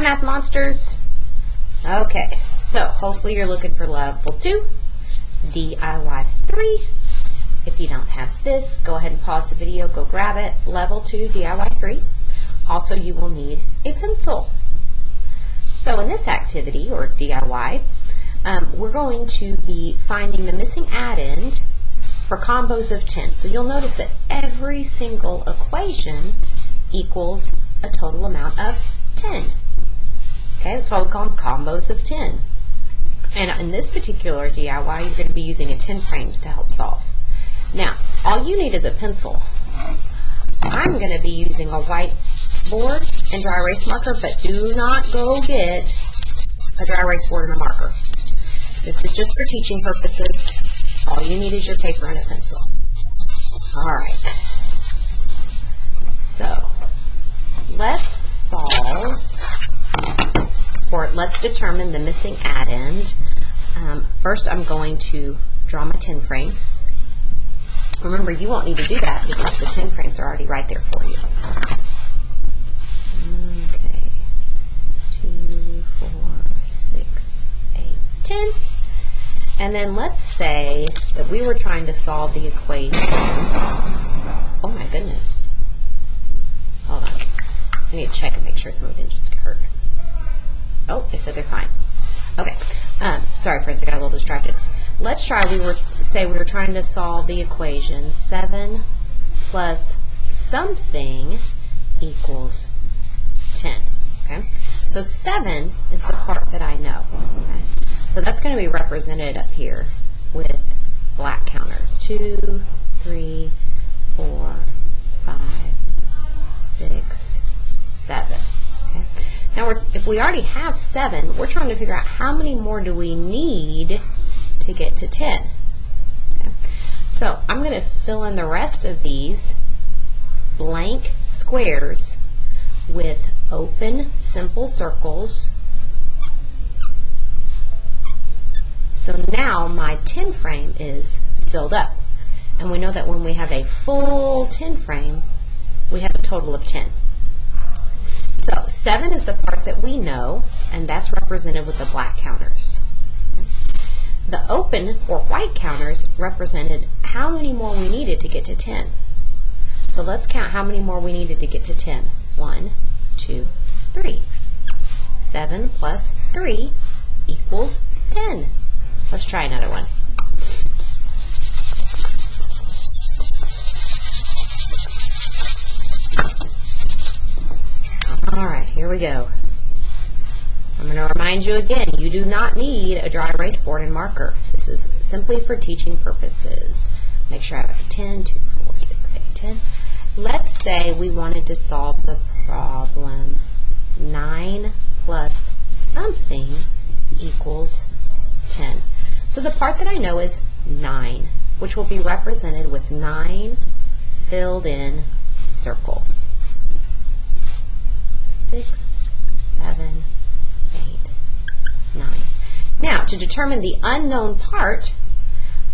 math monsters? Okay, so hopefully you're looking for level 2, DIY 3. If you don't have this, go ahead and pause the video, go grab it, level 2, DIY 3. Also, you will need a pencil. So in this activity, or DIY, we're going to be finding the missing add-end for combos of 10. So you'll notice that every single equation equals a total amount of 10. Okay, that's why we call them combos of 10. And in this particular DIY, you're going to be using a 10 frames to help solve. Now, all you need is a pencil. I'm going to be using a whiteboard and dry erase marker, but do not go get a dry erase board and a marker. This is just for teaching purposes. All you need is your paper and a pencil. Alright. So, let's solve, or let's determine the missing add-end. First, I'm going to draw my 10 frame. Remember, you won't need to do that because the 10 frames are already right there for you. Okay. 2, 4, 6, 8, 10. And then let's say that we were trying to solve the equation. Oh my goodness. Hold on. I need to check and make sure somebody didn't just get hurt. Oh, they said they're fine. Okay. Sorry, friends, I got a little distracted. Let's try, we were trying to solve the equation 7 plus something equals 10. Okay? So 7 is the part that I know. Okay? So that's going to be represented up here with black counters. 2, 3, 4, 5, 6, 7. Okay? Now, if we already have 7, we're trying to figure out how many more do we need to get to 10. Okay. So I'm going to fill in the rest of these blank squares with open simple circles. So now my 10 frame is filled up. And we know that when we have a full 10 frame, we have a total of 10. So 7 is the part that we know, and that's represented with the black counters. The open or white counters represented how many more we needed to get to 10. So let's count how many more we needed to get to 10. 1, 2, 3. 7 plus 3 equals 10. Let's try another one. Alright, here we go. I'm going to remind you again, you do not need a dry erase board and marker. This is simply for teaching purposes. Make sure I have a 10, 2, 4, 6, 8, 10. Let's say we wanted to solve the problem 9 plus something equals 10. So the part that I know is 9, which will be represented with 9 filled in circles. 6, 7, 8, 9. Now, to determine the unknown part,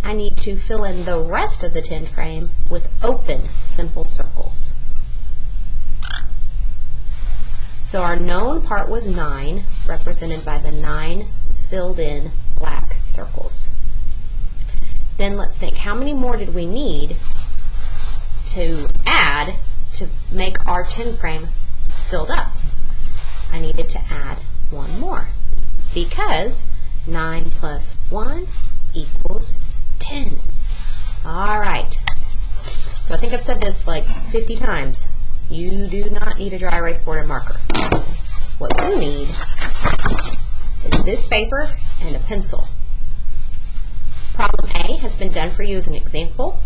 I need to fill in the rest of the 10 frame with open simple circles. So our known part was 9, represented by the 9 filled in black circles. Then let's think, how many more did we need to add to make our 10 frame filled up? I needed to add 1 more, because 9 plus 1 equals 10. Alright, so I think I've said this like 50 times. You do not need a dry erase board and marker. What you need is this paper and a pencil. Problem A has been done for you as an example.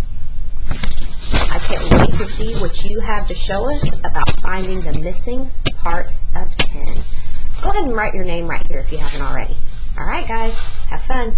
I can't wait to see what you have to show us about finding the missing part of 10. Go ahead and write your name right here if you haven't already. Alright guys, have fun.